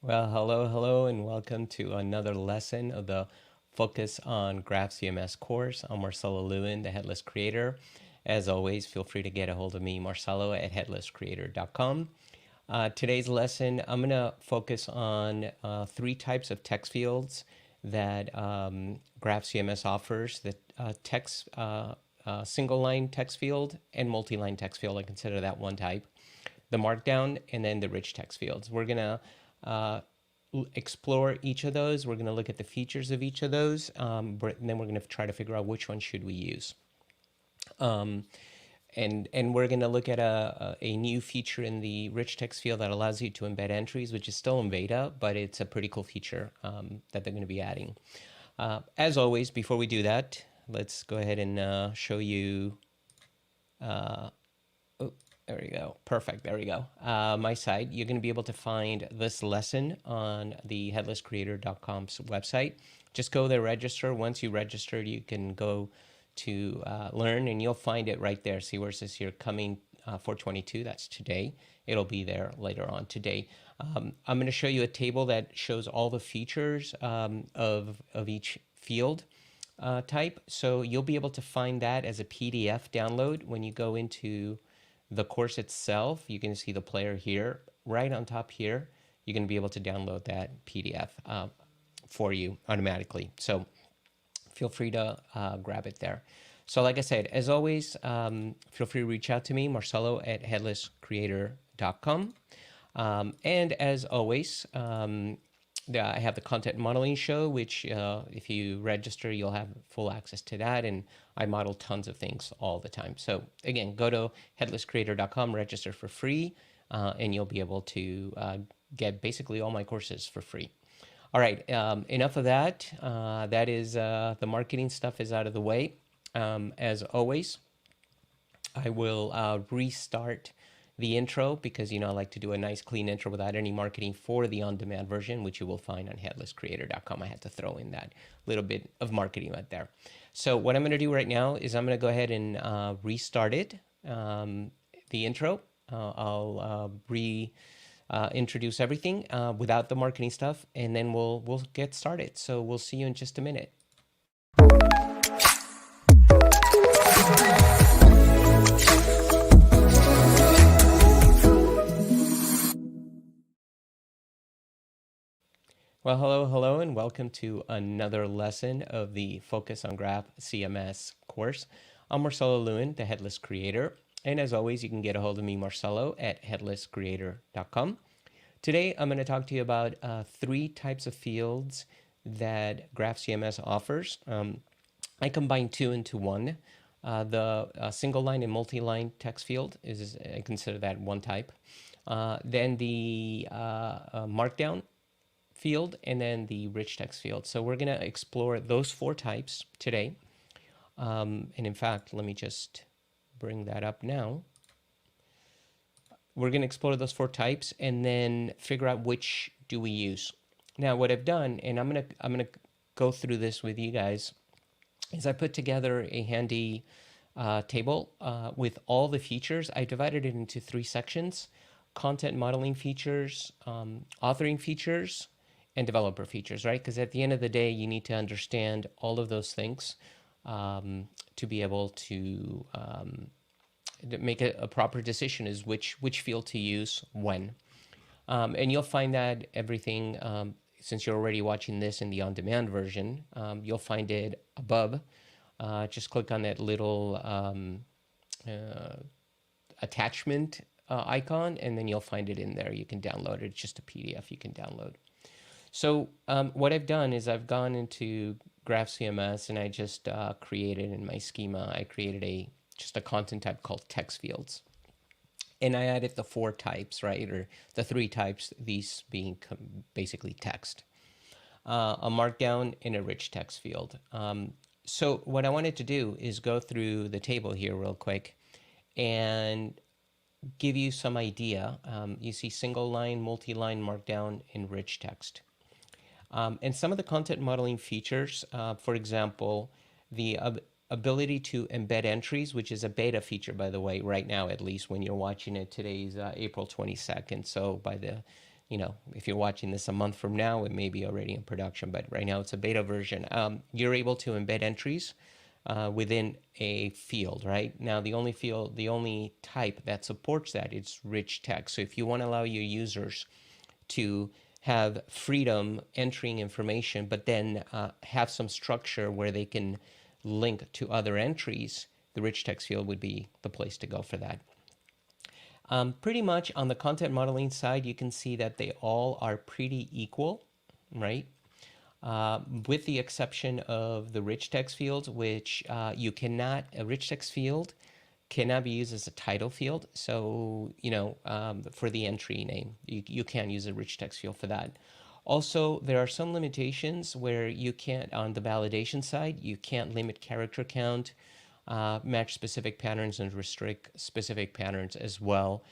Well, hello, and welcome to another lesson of the Focus on GraphCMS course. I'm Marcelo Lewin, the Headless Creator. As always, feel free to get a hold of me, Marcelo at headlesscreator.com. Today's lesson, I'm going to focus on three types of text fields that GraphCMS offers: the text, single line text field and multi-line text field. I consider that one type. The Markdown, and then the rich text fields. We're going to explore each of those. We're going to look at the features of each of those, and then we're going to try to figure out which one should we use. And we're going to look at a new feature in the rich text field that allows you to embed entries, which is still in beta, but it's a pretty cool feature that they're going to be adding. As always, before we do that, let's go ahead and show you. There we go. Perfect. There we go. My site. You're going to be able to find this lesson on the headlesscreator.com's website. Just go there, register. Once you register, you can go to learn, and you'll find it right there. See where it says here, coming 422. That's today. It'll be there later on today. I'm going to show you a table that shows all the features of each field type. So you'll be able to find that as a PDF download when you go into the course itself. You can see the player here, right on top here. You're going to be able to download that PDF for you automatically. So feel free to grab it there. So like I said, as always, feel free to reach out to me, Marcelo at headlesscreator.com. And as always, I have the content modeling show, which if you register, you'll have full access to that. And I model tons of things all the time. So again, go to headlesscreator.com, register for free, and you'll be able to get basically all my courses for free. All right, enough of that. That is the marketing stuff is out of the way. As always, I will restart the intro because, I like to do a nice clean intro without any marketing for the on-demand version, which you will find on headlesscreator.com. I had to throw in that little bit of marketing right there. So what I'm going to do right now is I'm going to go ahead and restart it, the intro. I'll introduce everything without the marketing stuff, and then we'll get started. So we'll see you in just a minute. Well, hello, and welcome to another lesson of the Focus on GraphCMS course. I'm Marcelo Lewin, the Headless Creator, and as always, you can get a hold of me, Marcelo, at headlesscreator.com. Today, I'm going to talk to you about three types of fields that GraphCMS offers. I combine two into one. The single line and multi-line text field is, I consider that one type. Then the Markdown field, and then the rich text field. So we're going to explore those four types today. And in fact, let me just bring that up now. We're going to explore those four types and then figure out which do we use. Now, what I've done, and I'm gonna go through this with you guys, is I put together a handy table with all the features. I divided it into three sections: content modeling features, authoring features, and developer features, right? Because at the end of the day, you need to understand all of those things to be able to make a proper decision is which field to use when. And you'll find that everything, since you're already watching this in the on-demand version, you'll find it above. Just click on that little attachment icon, and then you'll find it in there. You can download it. It's just a PDF you can download. So what I've done is I've gone into GraphCMS and I just created in my schema, I created just a content type called text fields. And I added the four types, right? Or the three types, these being basically text. A markdown and a rich text field. So what I wanted to do is go through the table here real quick and give you some idea. You see single line, multi-line, markdown, and rich text. And some of the content modeling features, for example, the ability to embed entries, which is a beta feature, by the way, right now, at least when you're watching it. Today's April 22nd. So by the if you're watching this a month from now, it may be already in production, but right now it's a beta version. You're able to embed entries within a field, right? Now, the only type that supports that is rich text. So if you want to allow your users to have freedom entering information, but then have some structure where they can link to other entries, the rich text field would be the place to go for that. Pretty much on the content modeling side, you can see that they all are pretty equal, right? With the exception of the rich text fields, which a rich text field cannot be used as a title field. So, for the entry name, you can't use a rich text field for that. Also, there are some limitations where you can't, on the validation side, you can't limit character count, match specific patterns, and restrict specific patterns as well.